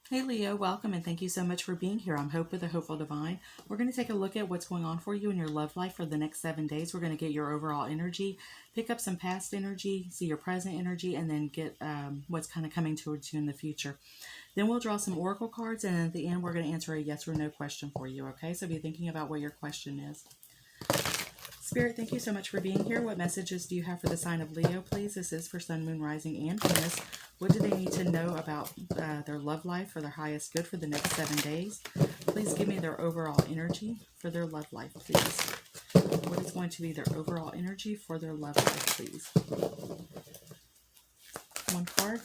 Hey Leo, welcome and thank you so much for being here. I'm Hope with the Hopeful Divine. We're going to take a look at what's going on for you in your love life for the next 7 days. We're going to get your overall energy, pick up some past energy, see your present energy, and then get what's kind of coming towards you in the future. Then we'll draw some oracle cards, and at the end, we're going to answer a yes or no question for you, okay? So be thinking about what your question is. Spirit, thank you so much for being here. What messages do you have for the sign of Leo, please? This is for Sun, Moon, Rising, and Venus. What do they need to know about their love life for their highest good for the next 7 days? Please give me their overall energy for their love life, please. What is going to be their overall energy for their love life, please? One card.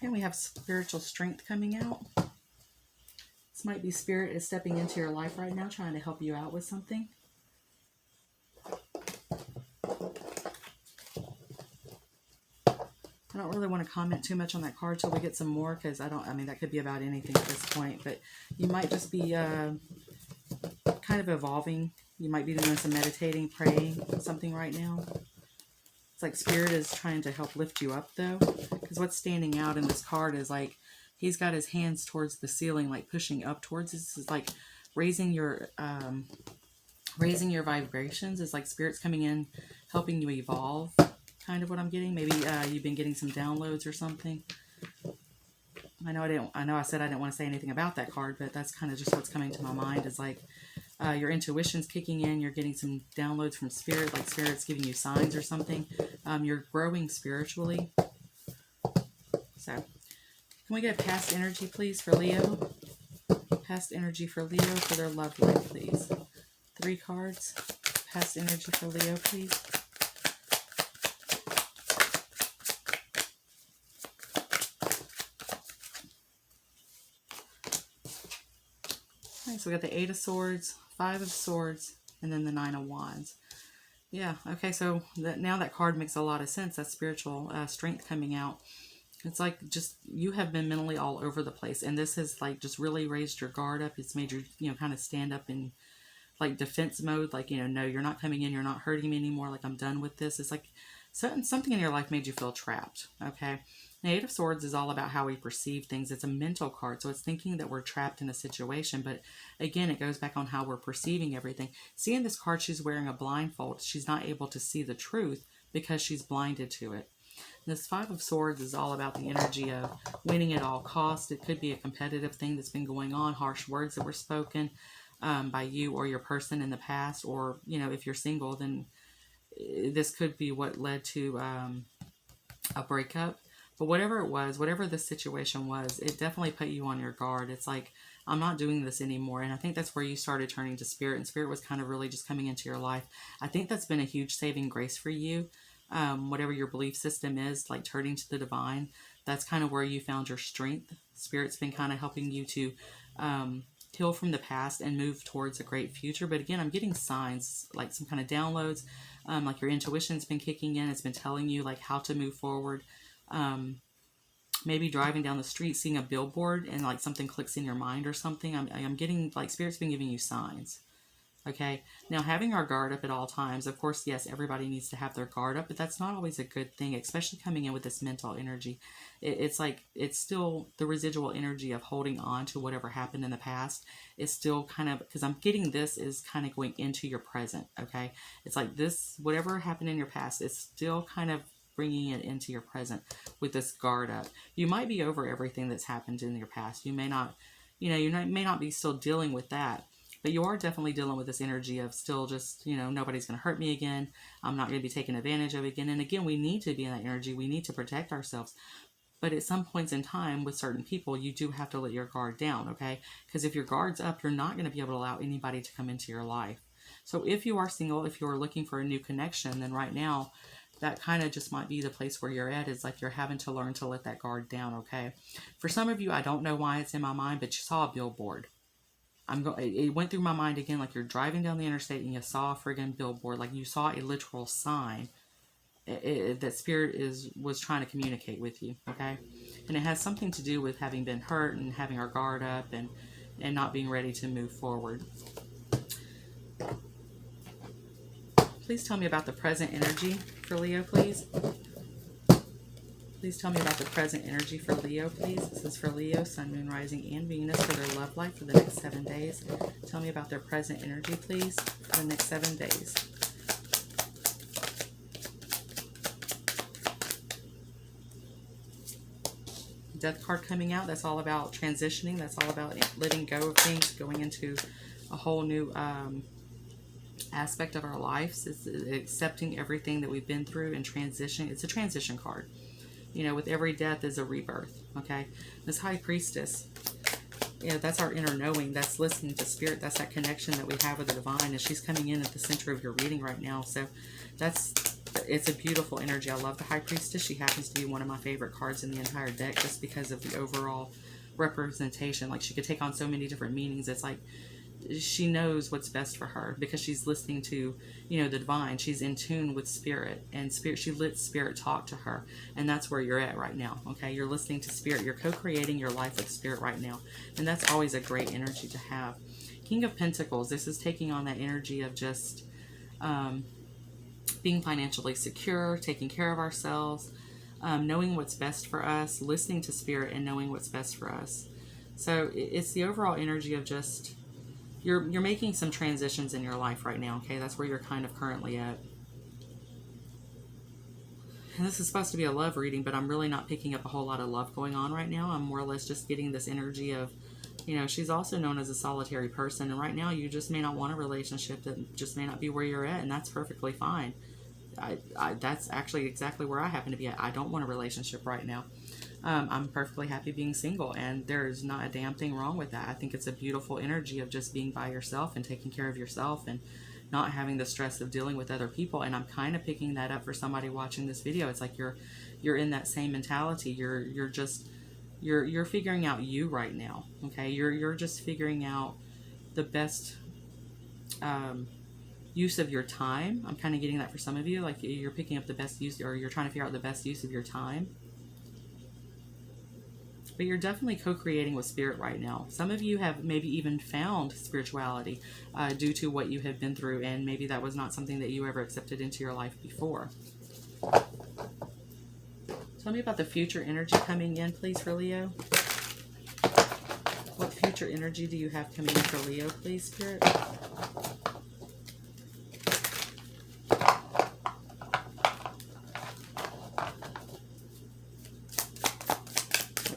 And we have spiritual strength coming out. This might be Spirit is stepping into your life right now, trying to help you out with something. I don't really want to comment too much on that card till we get some more, because I mean, that could be about anything at this point, but you might just be kind of evolving. You might be doing some meditating, praying, something right now. It's like Spirit is trying to help lift you up, though, because what's standing out in this card is like he's got his hands towards the ceiling, like pushing up towards. This is like raising your vibrations. It's like Spirit's coming in, helping you evolve. Kind of what I'm getting. Maybe you've been getting some downloads or something. I know I said I didn't want to say anything about that card, but that's kind of just what's coming to my mind. Is like your intuition's kicking in. You're getting some downloads from Spirit, like Spirit's giving you signs or something. You're growing spiritually. So, can we get a past energy, please, for Leo? Past energy for Leo for their love life, please. 3 cards. Past energy for Leo, please. So we got the 8 of Swords, 5 of Swords, and then the 9 of Wands. Yeah, okay, so now that card makes a lot of sense. That spiritual strength coming out. It's like just you have been mentally all over the place, and this has like just really raised your guard up. It's made you, kind of stand up in like defense mode, like, no, you're not coming in, you're not hurting me anymore, like I'm done with this. It's like something in your life made you feel trapped, okay? The 8 of Swords is all about how we perceive things. It's a mental card, so it's thinking that we're trapped in a situation, but again, it goes back on how we're perceiving everything. See, in this card, she's wearing a blindfold. She's not able to see the truth because she's blinded to it. This 5 of Swords is all about the energy of winning at all costs. It could be a competitive thing that's been going on, harsh words that were spoken by you or your person in the past, or, if you're single, then this could be what led to a breakup. But whatever it was, whatever the situation was, it definitely put you on your guard. It's like, I'm not doing this anymore. And I think that's where you started turning to Spirit, and Spirit was kind of really just coming into your life. I think that's been a huge saving grace for you. Whatever your belief system is, like turning to the divine, that's kind of where you found your strength. Spirit's been kind of helping you to heal from the past and move towards a great future. But again, I'm getting signs, like some kind of downloads, like your intuition's been kicking in. It's been telling you like how to move forward. Maybe driving down the street, seeing a billboard, and like something clicks in your mind or something. I'm getting like Spirit's been giving you signs. Okay, now having our guard up at all times, of course, yes, everybody needs to have their guard up, but that's not always a good thing, especially coming in with this mental energy. It's like, it's still the residual energy of holding on to whatever happened in the past. It's still kind of, because I'm getting this is kind of going into your present, okay? It's like this, whatever happened in your past, it's still kind of bringing it into your present with this guard up. You might be over everything that's happened in your past. You may not, may not be still dealing with that, but you are definitely dealing with this energy of still just, nobody's going to hurt me again. I'm not going to be taken advantage of again. And again, we need to be in that energy. We need to protect ourselves. But at some points in time with certain people, you do have to let your guard down, okay? Because if your guard's up, you're not going to be able to allow anybody to come into your life. So if you are single, if you're looking for a new connection, then right now, that kind of just might be the place where you're at. Is like you're having to learn to let that guard down, okay? For some of you, I don't know why it's in my mind, but you saw a billboard. It went through my mind again, like you're driving down the interstate and you saw a friggin' billboard, like you saw a literal sign that Spirit was trying to communicate with you, okay? And it has something to do with having been hurt and having our guard up and not being ready to move forward. Please tell me about the present energy for Leo, please. Please tell me about the present energy for Leo, please. This is for Leo, Sun, Moon, Rising, and Venus for their love life for the next 7 days. Tell me about their present energy, please, for the next 7 days. Death card coming out. That's all about transitioning. That's all about letting go of things, going into a whole new aspect of our lives. It's accepting everything that we've been through and transition. It's a transition card. You know, with every death is a rebirth. Okay, this High Priestess, you know, that's our inner knowing. That's listening to spirit. That's that connection that we have with the divine, and she's coming in at the center of your reading right now. So it's a beautiful energy. I love the High Priestess. She happens to be one of my favorite cards in the entire deck just because of the overall representation. Like, she could take on so many different meanings. It's like she knows what's best for her because she's listening to, you know, the divine. She's in tune with spirit, and spirit, she lets spirit talk to her, and that's where you're at right now. Okay, you're listening to spirit. You're co-creating your life with spirit right now, and that's always a great energy to have. King of Pentacles, this is taking on that energy of just being financially secure, taking care of ourselves, knowing what's best for us, listening to spirit, and knowing what's best for us. So it's the overall energy of just you're making some transitions in your life right now. Okay, that's where you're kind of currently at. And this is supposed to be a love reading, but I'm really not picking up a whole lot of love going on right now. I'm more or less just getting this energy of, you know, she's also known as a solitary person, and right now you just may not want a relationship. That just may not be where you're at, and that's perfectly fine. That's actually exactly where I happen to be at. I don't want a relationship right now. I'm perfectly happy being single, and there's not a damn thing wrong with that. I think it's a beautiful energy of just being by yourself and taking care of yourself and not having the stress of dealing with other people. And I'm kind of picking that up for somebody watching this video. It's like you're in that same mentality. You're figuring out you right now. Okay, you're just figuring out the best use of your time. I'm kind of getting that for some of you. Like, you're picking up the best use, or you're trying to figure out the best use of your time. But you're definitely co-creating with spirit right now. Some of you have maybe even found spirituality due to what you have been through, and maybe that was not something that you ever accepted into your life before. Tell me about the future energy coming in, please, for Leo. What future energy do you have coming in for Leo, please, Spirit?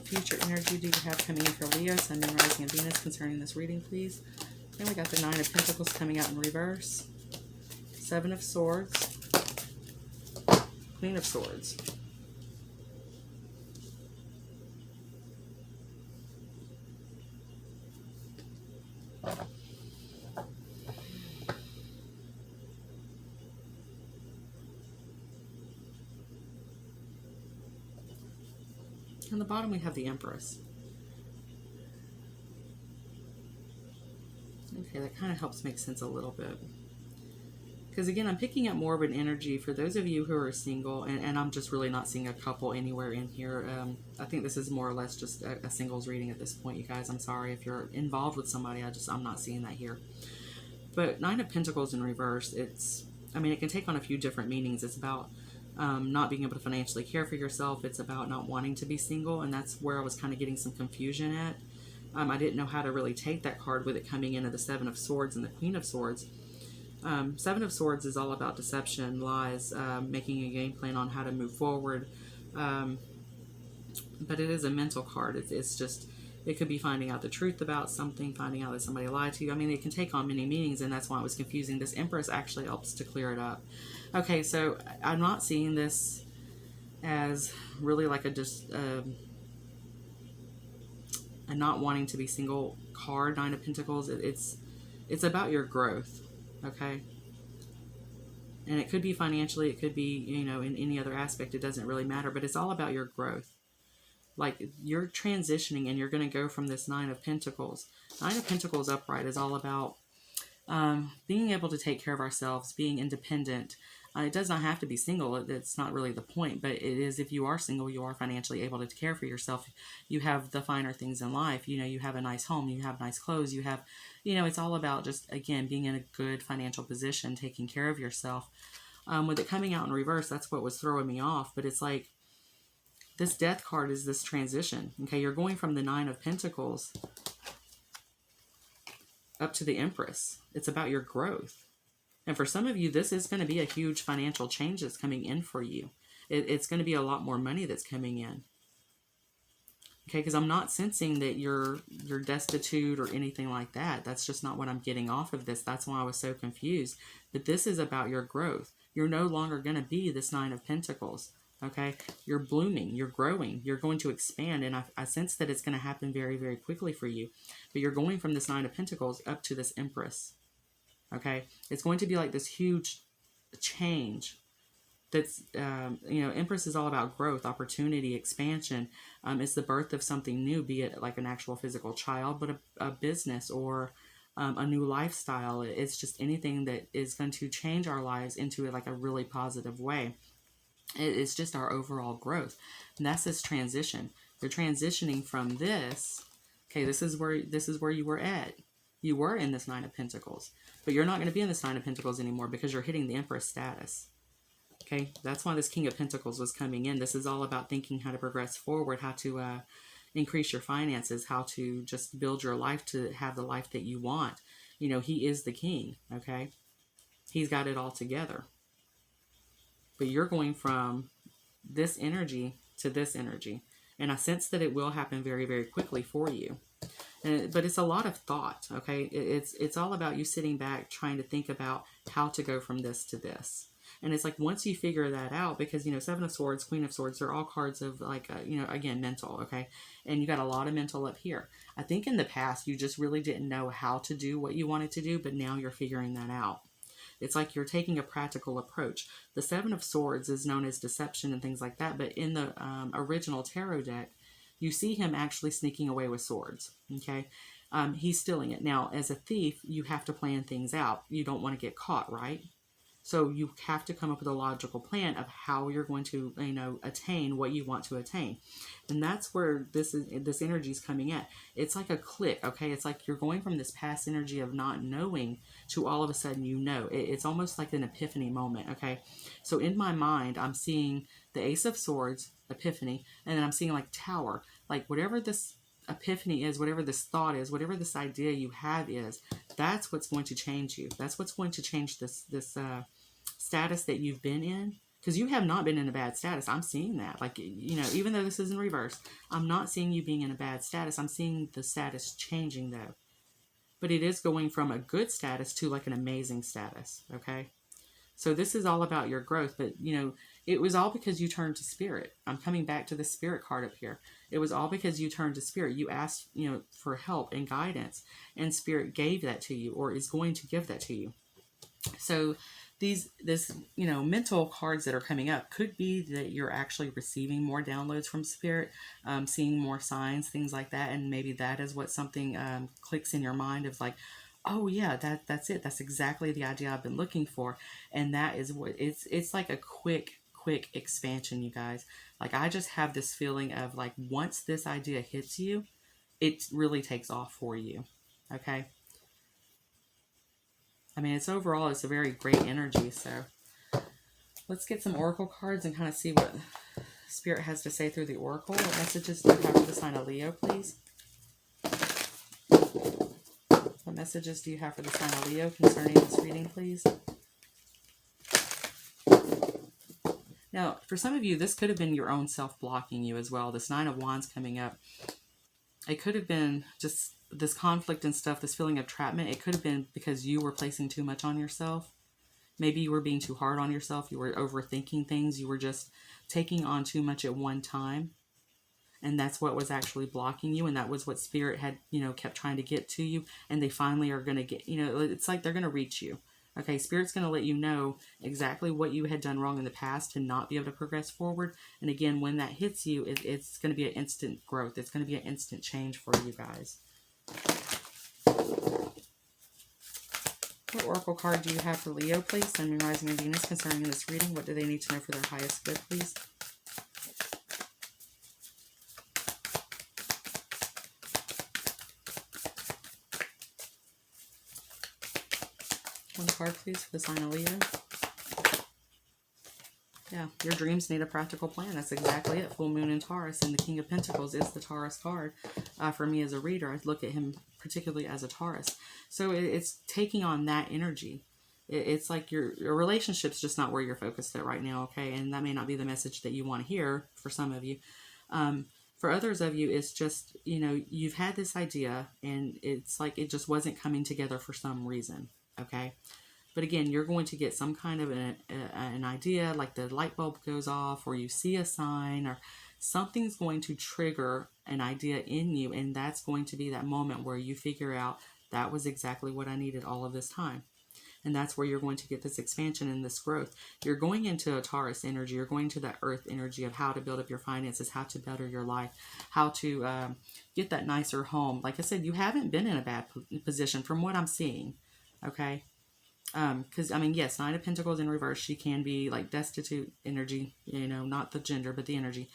Future energy do you have coming in for Leo, Sun, Moon, Rising, and Venus concerning this reading, please? And we got the 9 of Pentacles coming out in reverse, 7 of Swords, Queen of Swords. On the bottom we have the Empress. Okay, that kind of helps make sense a little bit. Because again, I'm picking up more of an energy for those of you who are single, and I'm just really not seeing a couple anywhere in here. I think this is more or less just a singles reading at this point, you guys. I'm sorry if you're involved with somebody. I'm not seeing that here. But 9 of Pentacles in reverse, I mean, it can take on a few different meanings. It's about not being able to financially care for yourself. It's about not wanting to be single, and that's where I was kind of getting some confusion at. I didn't know how to really take that card with it coming into the 7 of Swords and the Queen of Swords. 7 of Swords is all about deception, lies, making a game plan on how to move forward. But it is a mental card. It's just, it could be finding out the truth about something, finding out that somebody lied to you. I mean, it can take on many meanings, and that's why it was confusing. This Empress actually helps to clear it up. Okay, so I'm not seeing this as really like a not wanting to be single card. 9 of Pentacles, it's about your growth, okay? And it could be financially, it could be, you know, in any other aspect, it doesn't really matter, but it's all about your growth. Like, you're transitioning, and you're going to go from this 9 of Pentacles. 9 of Pentacles upright is all about being able to take care of ourselves, being independent, It does not have to be single. It's not really the point, but it is, if you are single, you are financially able to care for yourself. You have the finer things in life. You know, you have a nice home, you have nice clothes, you have, you know, it's all about just, again, being in a good financial position, taking care of yourself. With it coming out in reverse, that's what was throwing me off. But it's like, this death card is this transition. Okay, you're going from the Nine of Pentacles up to the Empress. It's about your growth. And for some of you, this is going to be a huge financial change that's coming in for you. It's going to be a lot more money that's coming in. Okay, because I'm not sensing that you're destitute or anything like that. That's just not what I'm getting off of this. That's why I was so confused. But this is about your growth. You're no longer going to be this Nine of Pentacles. Okay, you're blooming, you're growing, you're going to expand, and I sense that it's going to happen very, very quickly for you. But you're going from this Nine of Pentacles up to this Empress. Okay, it's going to be like this huge change. That's, you know, Empress is all about growth, opportunity, expansion. It's the birth of something new, be it like an actual physical child, but a business or a new lifestyle. It's just anything that is going to change our lives into like a really positive way. It's just our overall growth. And that's this transition. You're transitioning from this. Okay, this is where you were at. You were in this Nine of Pentacles. But you're not going to be in this Nine of Pentacles anymore because you're hitting the Empress status. Okay, that's why this King of Pentacles was coming in. This is all about thinking how to progress forward, how to increase your finances, how to just build your life to have the life that you want. You know, he is the king, okay? He's got it all together. But you're going from this energy to this energy. And I sense that it will happen very, very quickly for you. But it's a lot of thought, okay? It's all about you sitting back trying to think about how to go from this to this. And it's like once you figure that out, because, you know, Seven of Swords, Queen of Swords, they're all cards of like, you know, again, mental, okay? And you got a lot of mental up here. I think in the past, you just really didn't know how to do what you wanted to do, but now you're figuring that out. It's like you're taking a practical approach. The Seven of Swords is known as deception and things like that, but in the original tarot deck, you see him actually sneaking away with swords, okay? He's stealing it. Now, as a thief, you have to plan things out. You don't want to get caught, right? So you have to come up with a logical plan of how you're going to, you know, attain what you want to attain. And that's where this energy is coming at. It's like a click, okay? It's like you're going from this past energy of not knowing to all of a sudden you know. It's almost like an epiphany moment, okay? So in my mind, I'm seeing the Ace of Swords, epiphany, and then I'm seeing like Tower. Like whatever this epiphany is, whatever this thought is, whatever this idea you have is, that's what's going to change you. That's what's going to change this status that you've been in, because you have not been in a bad status. I'm seeing that. Like, you know, even though this is in reverse, I'm not seeing you being in a bad status. I'm seeing the status changing though. But it is going from a good status to like an amazing status, okay? So this is all about your growth, but you know, it was all because you turned to Spirit. I'm coming back to the Spirit card up here. It was all because you turned to Spirit. You asked, you know, for help and guidance, and Spirit gave that to you, or is going to give that to you. So this, you know, mental cards that are coming up could be that you're actually receiving more downloads from Spirit, seeing more signs, things like that. And maybe that is what something clicks in your mind of like, oh yeah, that's it. That's exactly the idea I've been looking for. And that is what it's like a quick expansion, you guys. Like I just have this feeling of like, once this idea hits you, it really takes off for you. Okay. I mean, it's a very great energy. So let's get some oracle cards and kind of see what Spirit has to say through the oracle. What messages do you have for the sign of Leo, please? What messages do you have for the sign of Leo concerning this reading, please? Now, for some of you, this could have been your own self blocking you as well. This Nine of Wands coming up. It could have been just this conflict and stuff, this feeling of entrapment. It could have been because you were placing too much on yourself. Maybe you were being too hard on yourself. You were overthinking things. You were just taking on too much at one time. And that's what was actually blocking you. And that was what Spirit had, you know, kept trying to get to you. And they finally are going to get, you know, it's like they're going to reach you. Okay, Spirit's going to let you know exactly what you had done wrong in the past to not be able to progress forward. And again, when that hits you, it's going to be an instant growth. It's going to be an instant change for you guys. What oracle card do you have for Leo, please? Sun, Moon, Rising, and Venus concerning this reading. What do they need to know for their highest good, please? One card, please, for the sign of Leo. Yeah, your dreams need a practical plan. That's exactly it. Full Moon in Taurus, and the King of Pentacles is the Taurus card. For me as a reader, I look at him particularly as a Taurus. So it's taking on that energy. It's like your relationship's just not where you're focused at right now, okay? And that may not be the message that you want to hear for some of you. For others of you, it's just, you know, you've had this idea, and it's like it just wasn't coming together for some reason, okay? But again, you're going to get some kind of an idea, like the light bulb goes off, or you see a sign, or something's going to trigger an idea in you, and that's going to be that moment where you figure out that was exactly what I needed all of this time. And that's where you're going to get this expansion and this growth. You're going into a Taurus energy. You're going to that earth energy of how to build up your finances, how to better your life, how to get that nicer home. Like I said, you haven't been in a bad position from what I'm seeing, okay? Because, I mean, yes, Nine of Pentacles in reverse, she can be like destitute energy, you know, not the gender, but the energy.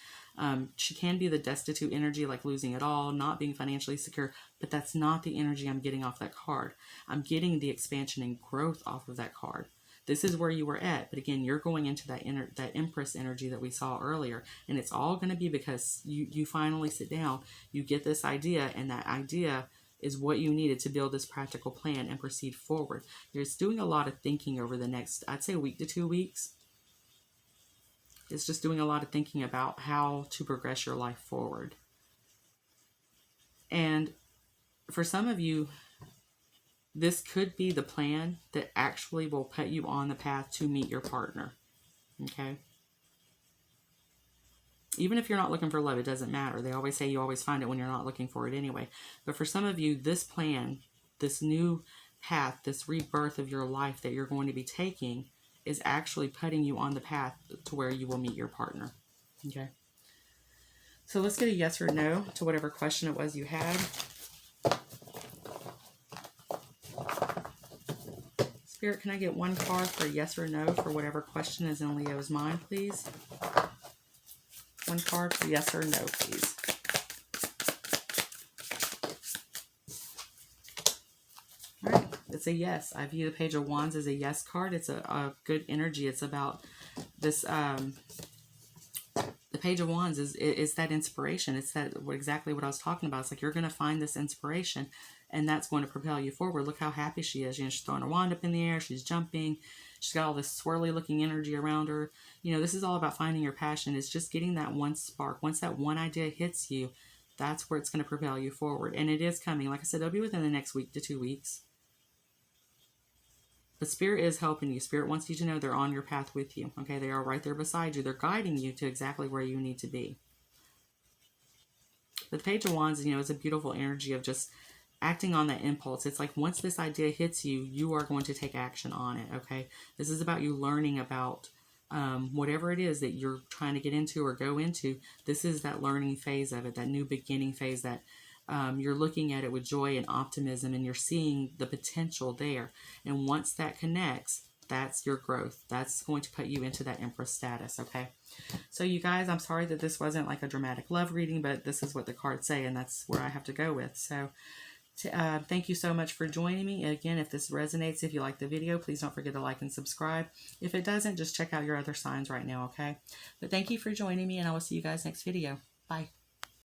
She can be the destitute energy, like losing it all, not being financially secure, but that's not the energy I'm getting off that card. I'm getting the expansion and growth off of that card. This is where you were at, but again, you're going into that that Empress energy that we saw earlier, and it's all going to be because you finally sit down, you get this idea, and that idea is what you needed to build this practical plan and proceed forward. You're just doing a lot of thinking over the next, I'd say, week to 2 weeks. It's just doing a lot of thinking about how to progress your life forward. And for some of you, this could be the plan that actually will put you on the path to meet your partner. Okay? Even if you're not looking for love, it doesn't matter. They always say you always find it when you're not looking for it anyway. But for some of you, this plan, this new path, this rebirth of your life that you're going to be taking is actually putting you on the path to where you will meet your partner. Okay? So let's get a yes or no to whatever question it was you had. Spirit, can I get one card for yes or no for whatever question is in Leo's mind, please? One card for yes or no, please. All right, it's a yes. I view the Page of Wands as a yes card. It's a good energy. It's about this, the Page of Wands is that inspiration. It's that exactly what I was talking about. It's like you're going to find this inspiration, and that's going to propel you forward. Look how happy she is. You know, she's throwing her wand up in the air. She's jumping. She's got all this swirly looking energy around her. You know, this is all about finding your passion. It's just getting that one spark. Once that one idea hits you, that's where it's going to propel you forward. And it is coming. Like I said, it'll be within the next week to 2 weeks. But Spirit is helping you. Spirit wants you to know they're on your path with you. Okay, they are right there beside you. They're guiding you to exactly where you need to be. But the Page of Wands, you know, is a beautiful energy of just acting on that impulse. It's like once this idea hits you, you are going to take action on it, okay? This is about you learning about whatever it is that you're trying to get into or go into. This is that learning phase of it, that new beginning phase that you're looking at it with joy and optimism, and you're seeing the potential there. And once that connects, that's your growth. That's going to put you into that Empress status, okay? So you guys, I'm sorry that this wasn't like a dramatic love reading, but this is what the cards say, and that's where I have to go with. So thank you so much for joining me. Again, if this resonates, if you like the video, please don't forget to like and subscribe. If it doesn't, just check out your other signs right now, okay? But thank you for joining me, and I will see you guys next video. Bye.